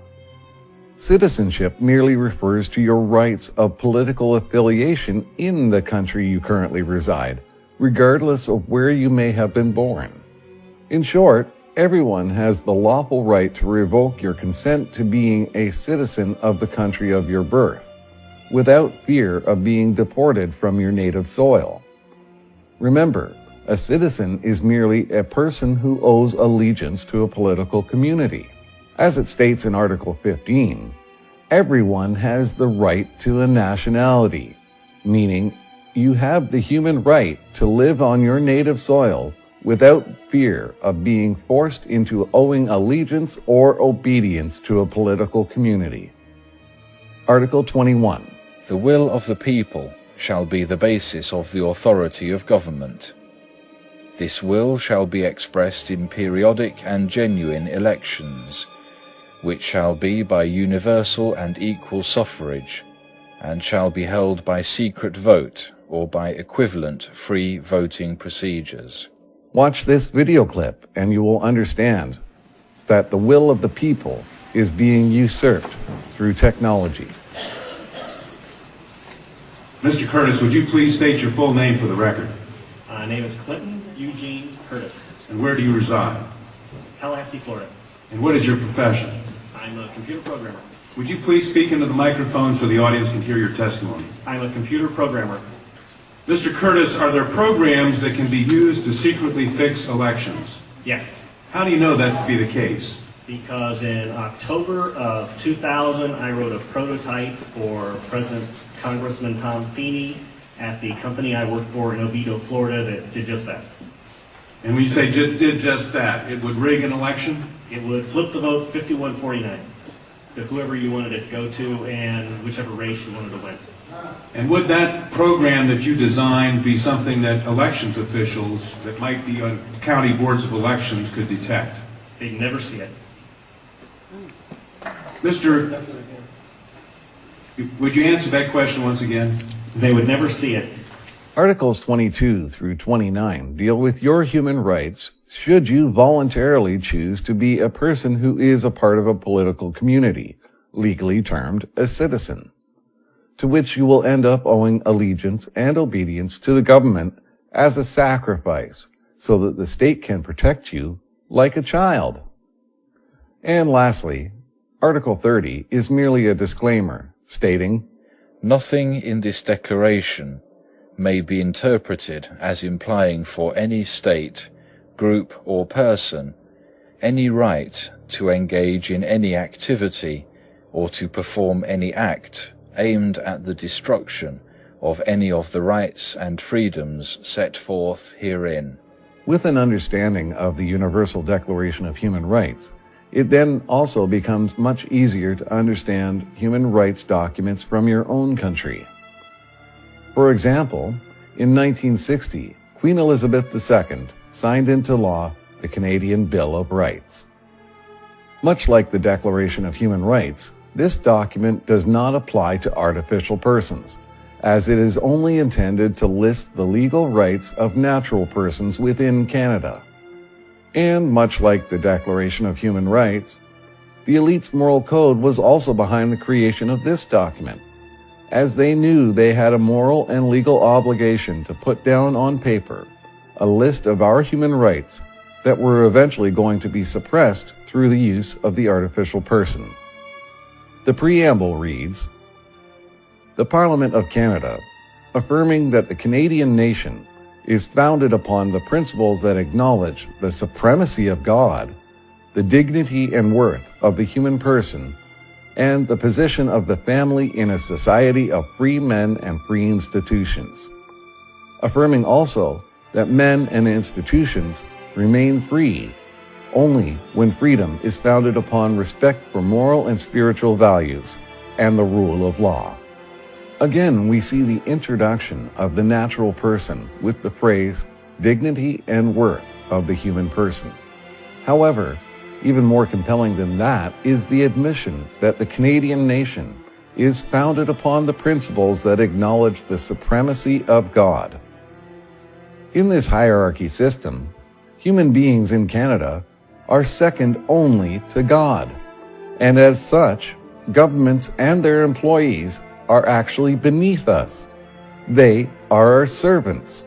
Citizenship merely refers to your rights of political affiliation in the country you currently reside, regardless of where you may have been born. In short, everyone has the lawful right to revoke your consent to being a citizen of the country of your birth, without fear of being deported from your native soil. Remember, a citizen is merely a person who owes allegiance to a political community. As it states in Article 15, everyone has the right to a nationality, meaning you have the human right to live on your native soil without fear of being forced into owing allegiance or obedience to a political community. Article 21. The will of the people shall be the basis of the authority of government. This will shall be expressed in periodic and genuine elections, which shall be by universal and equal suffrage, and shall be held by secret vote or by equivalent free voting procedures. Watch this video clip and you will understand that the will of the people is being usurped through technology. Mr. Curtis, would you please state your full name for the record? My name is Clinton Eugene Curtis. And where do you reside? Tallahassee, Florida. And what is your profession? I'm a computer programmer. Would you please speak into the microphone so the audience can hear your testimony? I'm a computer programmer. Mr. Curtis, are there programs that can be used to secretly fix elections? Yes. How do you know that to be the case? Because in October of 2000, I wrote a prototype for President Congressman Tom Feeney at the company I work for in Oviedo, Florida, that did just that. And when you say did just that, it would rig an election? It would flip the vote 51-49 to whoever you wanted it to go to and whichever race you wanted to win. And would that program that you designed be something that elections officials that might be on county boards of elections could detect? They'd never see it. Mr. Would you answer that question once again? They would never see it. Articles 22 through 29 deal with your human rights should you voluntarily choose to be a person who is a part of a political community, legally termed a citizen, to which you will end up owing allegiance and obedience to the government as a sacrifice so that the state can protect you like a child. And lastly, Article 30 is merely a disclaimer stating, Nothing in this declaration may be interpreted as implying for any state, group or person any right to engage in any activity or to perform any act aimed at the destruction of any of the rights and freedoms set forth herein. With an understanding of the Universal Declaration of Human Rights, it then also becomes much easier to understand human rights documents from your own country. For example, in 1960, Queen Elizabeth II signed into law the Canadian Bill of Rights. Much like the Declaration of Human Rights, this document does not apply to artificial persons, as it is only intended to list the legal rights of natural persons within Canada. And much like the Declaration of Human Rights, the elite's moral code was also behind the creation of this document, as they knew they had a moral and legal obligation to put down on paper a list of our human rights that were eventually going to be suppressed through the use of the artificial person. The preamble reads, "The Parliament of Canada, affirming that the Canadian nation is founded upon the principles that acknowledge the supremacy of God, the dignity and worth of the human person, and the position of the family in a society of free men and free institutions. Affirming also that men and institutions remain free only when freedom is founded upon respect for moral and spiritual values and the rule of law." Again, we see the introduction of the natural person with the phrase dignity and worth of the human person. However, even more compelling than that is the admission that the Canadian nation is founded upon the principles that acknowledge the supremacy of God. In this hierarchy system, human beings in Canada are second only to God, and as such, governments and their employees are actually beneath us. They are our servants.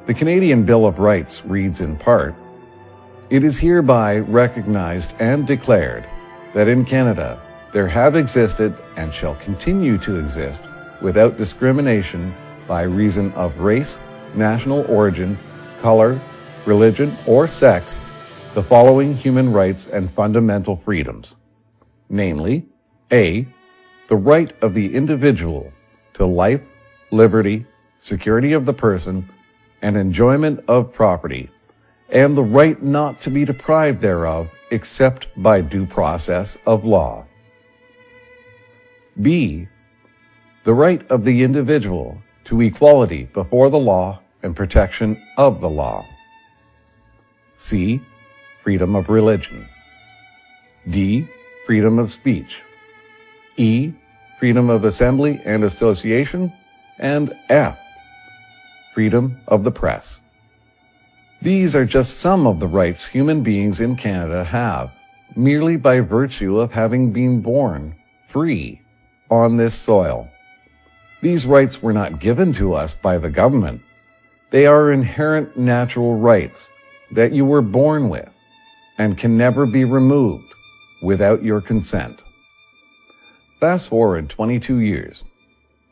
The Canadian Bill of Rights reads in part, "It is hereby recognized and declared that in Canada there have existed and shall continue to exist without discrimination by reason of race, national origin, color, religion, or sex, the following human rights and fundamental freedoms, namely, A, the right of the individual to life, liberty, security of the person, and enjoyment of property, and the right not to be deprived thereof except by due process of law. B, the right of the individual to equality before the law and protection of the law. C. Freedom of religion. D. Freedom of speech. E. Freedom of assembly and association. And F. Freedom of the press. These are just some of the rights human beings in Canada have, merely by virtue of having been born free on this soil. These rights were not given to us by the government. They are inherent natural rights that you were born with and can never be removed without your consent. Fast forward 22 years.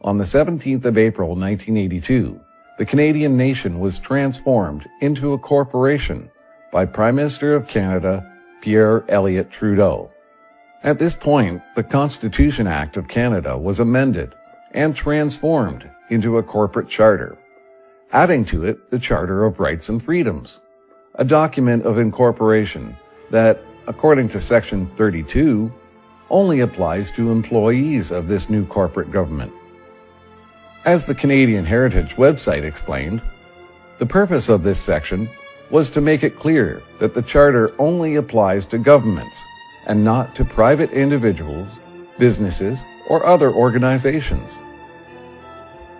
On the 17th of April, 1982, the Canadian nation was transformed into a corporation by Prime Minister of Canada, Pierre Elliott Trudeau. At this point, the Constitution Act of Canada was amended and transformed into a corporate charter, adding to it the Charter of Rights and Freedoms, a document of incorporation that, according to Section 32, only applies to employees of this new corporate government. As the Canadian Heritage website explained, the purpose of this section was to make it clear that the Charter only applies to governments and not to private individuals, businesses, or other organizations.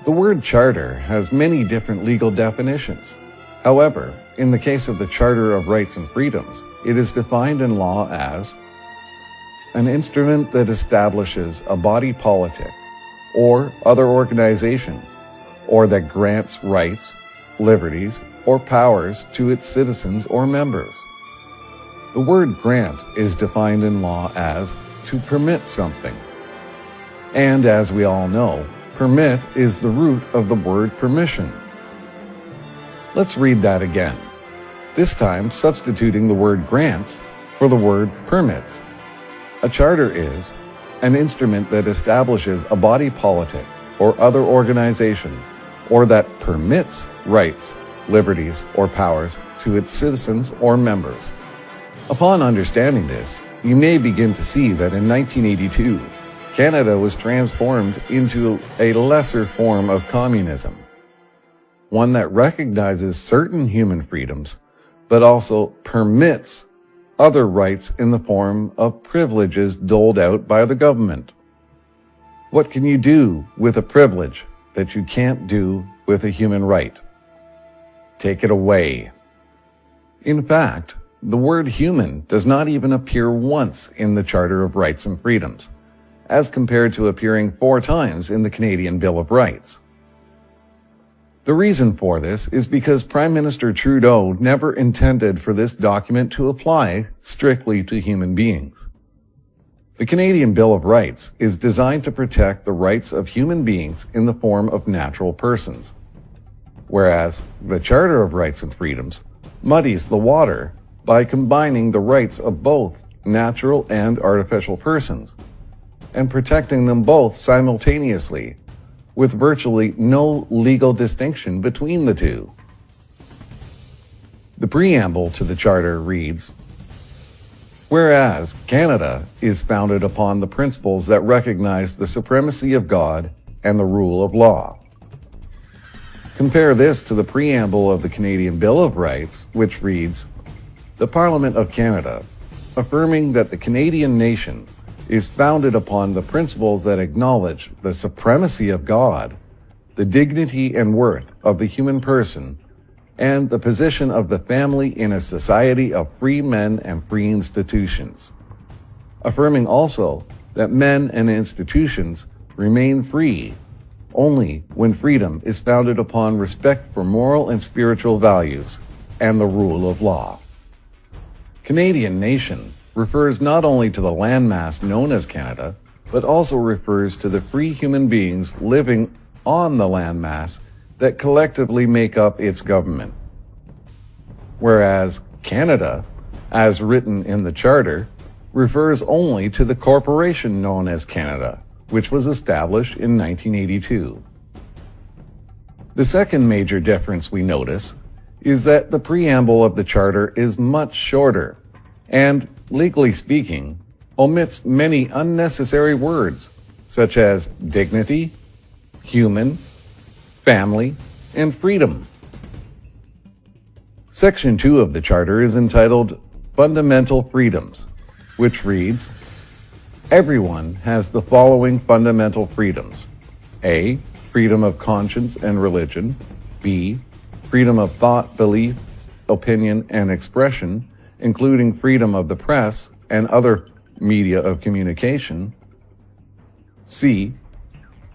The word charter has many different legal definitions. However, in the case of the Charter of Rights and Freedoms, it is defined in law as an instrument that establishes a body politic or other organization, or that grants rights, liberties, or powers to its citizens or members. The word grant is defined in law as to permit something. And as we all know, permit is the root of the word permission. Let's read that again, this time substituting the word grants for the word permits. A charter is an instrument that establishes a body politic or other organization, or that permits rights, liberties, or powers to its citizens or members. Upon understanding this, you may begin to see that in 1982, Canada was transformed into a lesser form of communism, one that recognizes certain human freedoms, but also permits other rights in the form of privileges doled out by the government. What can you do with a privilege that you can't do with a human right? Take it away. In fact, the word human does not even appear once in the Charter of Rights and Freedoms, as compared to appearing 4 times in the Canadian Bill of Rights. The reason for this is because Prime Minister Trudeau never intended for this document to apply strictly to human beings. The Canadian Bill of Rights is designed to protect the rights of human beings in the form of natural persons, whereas the Charter of Rights and Freedoms muddies the water by combining the rights of both natural and artificial persons, and protecting them both simultaneously, with virtually no legal distinction between the two. The preamble to the Charter reads, "Whereas Canada is founded upon the principles that recognize the supremacy of God and the rule of law." Compare this to the preamble of the Canadian Bill of Rights, which reads, "The Parliament of Canada, affirming that the Canadian nation is founded upon the principles that acknowledge the supremacy of God, the dignity and worth of the human person, and the position of the family in a society of free men and free institutions. Affirming also that men and institutions remain free only when freedom is founded upon respect for moral and spiritual values and the rule of law." Canadian nation refers not only to the landmass known as Canada, but also refers to the free human beings living on the landmass that collectively make up its government. Whereas Canada, as written in the Charter, refers only to the corporation known as Canada, which was established in 1982. The second major difference we notice is that the preamble of the Charter is much shorter and, legally speaking, omits many unnecessary words such as dignity, human, family, and freedom. Section 2 of the Charter is entitled Fundamental Freedoms, which reads, everyone has the following fundamental freedoms. A, freedom of conscience and religion. B, freedom of thought, belief, opinion, and expression, including freedom of the press and other media of communication. C,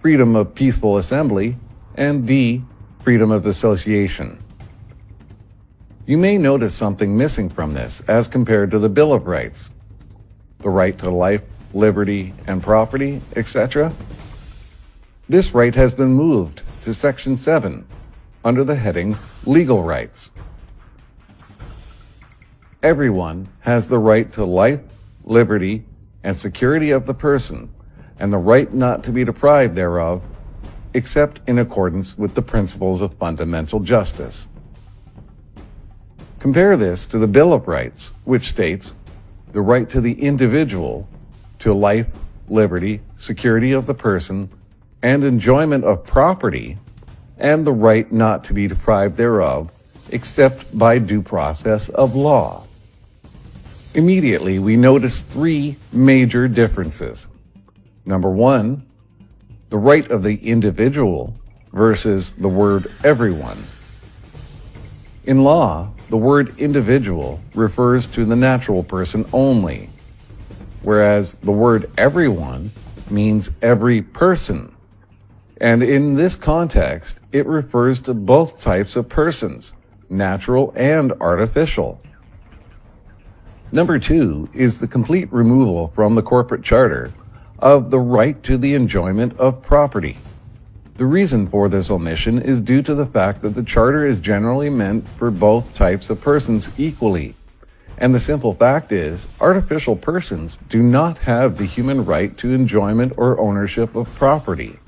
freedom of peaceful assembly. And D, freedom of association. You may notice something missing from this as compared to the Bill of Rights. The right to life, liberty, and property, etc. This right has been moved to Section 7 under the heading Legal Rights. Everyone has the right to life, liberty, and security of the person, and the right not to be deprived thereof, except in accordance with the principles of fundamental justice. Compare this to the Bill of Rights, which states the right to the individual to life, liberty, security of the person, and enjoyment of property, and the right not to be deprived thereof, except by due process of law. Immediately, we notice three major differences. Number one, the right of the individual versus the word everyone. In law, the word individual refers to the natural person only, whereas the word everyone means every person. And in this context, it refers to both types of persons, natural and artificial. Number two is the complete removal from the corporate charter of the right to the enjoyment of property. The reason for this omission is due to the fact that the charter is generally meant for both types of persons equally. And the simple fact is, artificial persons do not have the human right to enjoyment or ownership of property.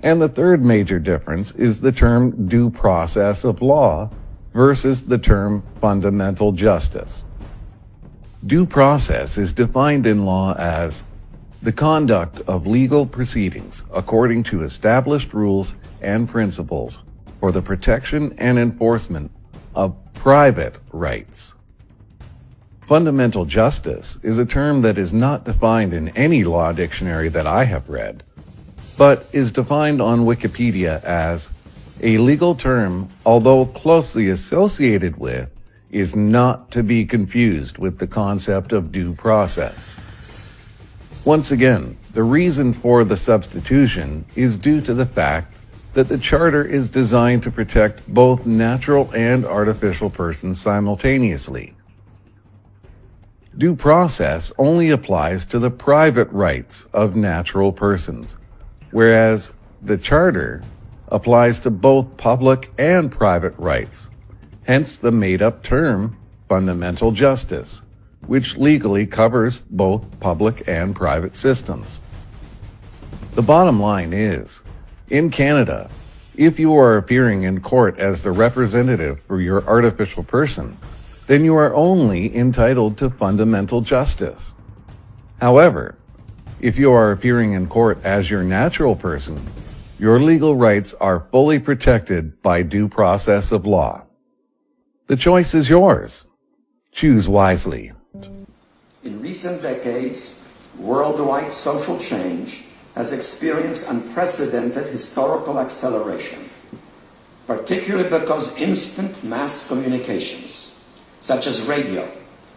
And the third major difference is the term due process of law versus the term fundamental justice. Due process is defined in law as the conduct of legal proceedings according to established rules and principles for the protection and enforcement of private rights. Fundamental justice is a term that is not defined in any law dictionary that I have read, but is defined on Wikipedia as a legal term, although closely associated with, is not to be confused with the concept of due process. Once again, the reason for the substitution is due to the fact that the Charter is designed to protect both natural and artificial persons simultaneously. Due process only applies to the private rights of natural persons, whereas the Charter applies to both public and private rights, hence the made-up term fundamental justice, which legally covers both public and private systems. The bottom line is, in Canada, if you are appearing in court as the representative for your artificial person, then you are only entitled to fundamental justice. However, if you are appearing in court as your natural person, your legal rights are fully protected by due process of law. The choice is yours. Choose wisely. In recent decades, worldwide social change has experienced unprecedented historical acceleration, particularly because instant mass communications, such as radio,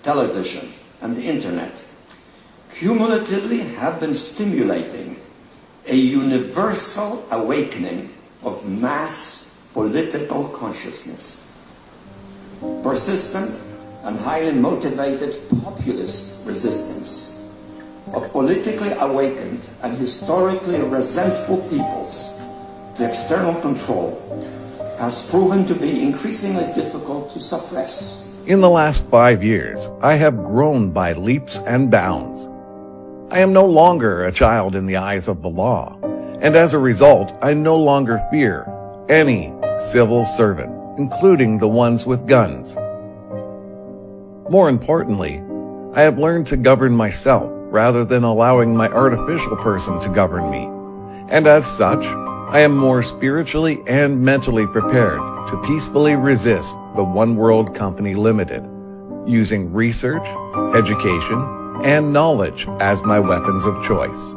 television, and the internet, cumulatively have been stimulating a universal awakening of mass political consciousness. Persistent and highly motivated populist resistance of politically awakened and historically resentful peoples to external control has proven to be increasingly difficult to suppress. In the last 5 years, I have grown by leaps and bounds. I am no longer a child in the eyes of the law, and as a result, I no longer fear any civil servant, including the ones with guns. More importantly, I have learned to govern myself rather than allowing my artificial person to govern me. And as such, I am more spiritually and mentally prepared to peacefully resist the One World Company Limited, using research, education, and knowledge as my weapons of choice.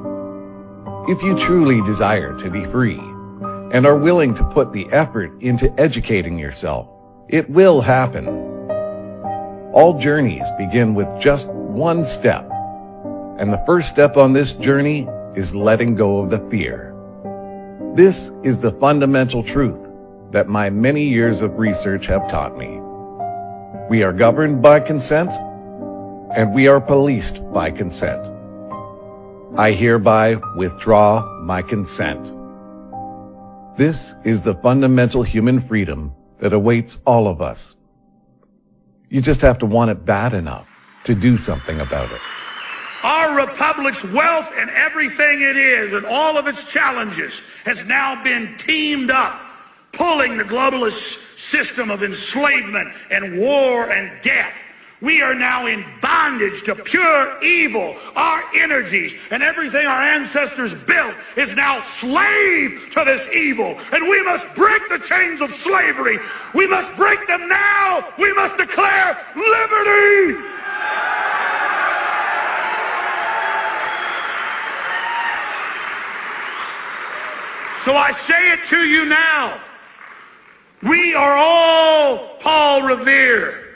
If you truly desire to be free and are willing to put the effort into educating yourself, it will happen. All journeys begin with just one step, and the first step on this journey is letting go of the fear. This is the fundamental truth that my many years of research have taught me. We are governed by consent, and we are policed by consent. I hereby withdraw my consent. This is the fundamental human freedom that awaits all of us. You just have to want it bad enough to do something about it. Our republic's wealth and everything it is and all of its challenges has now been teamed up, pulling the globalist system of enslavement and war and death. We are now in bondage to pure evil. Our energies and everything our ancestors built is now slave to this evil. And we must break the chains of slavery. We must break them now. We must declare liberty. So I say it to you now. We are all Paul Revere.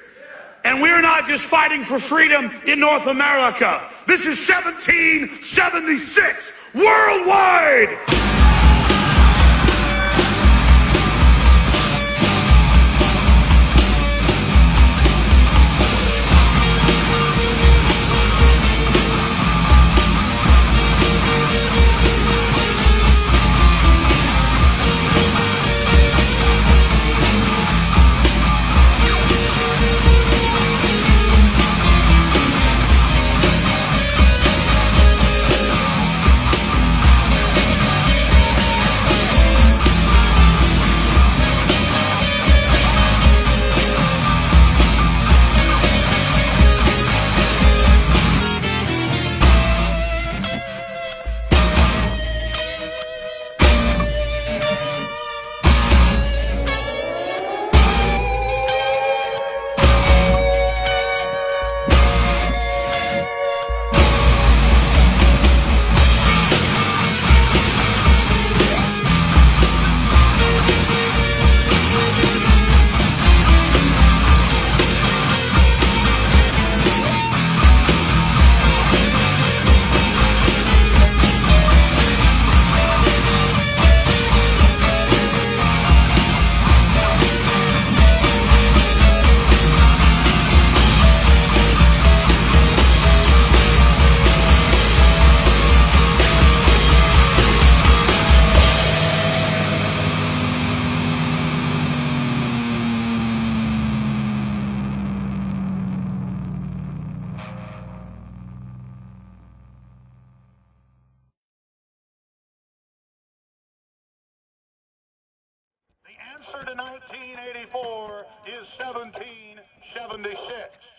And we're not just fighting for freedom in North America. This is 1776 worldwide. The answer to 1984 is 1776.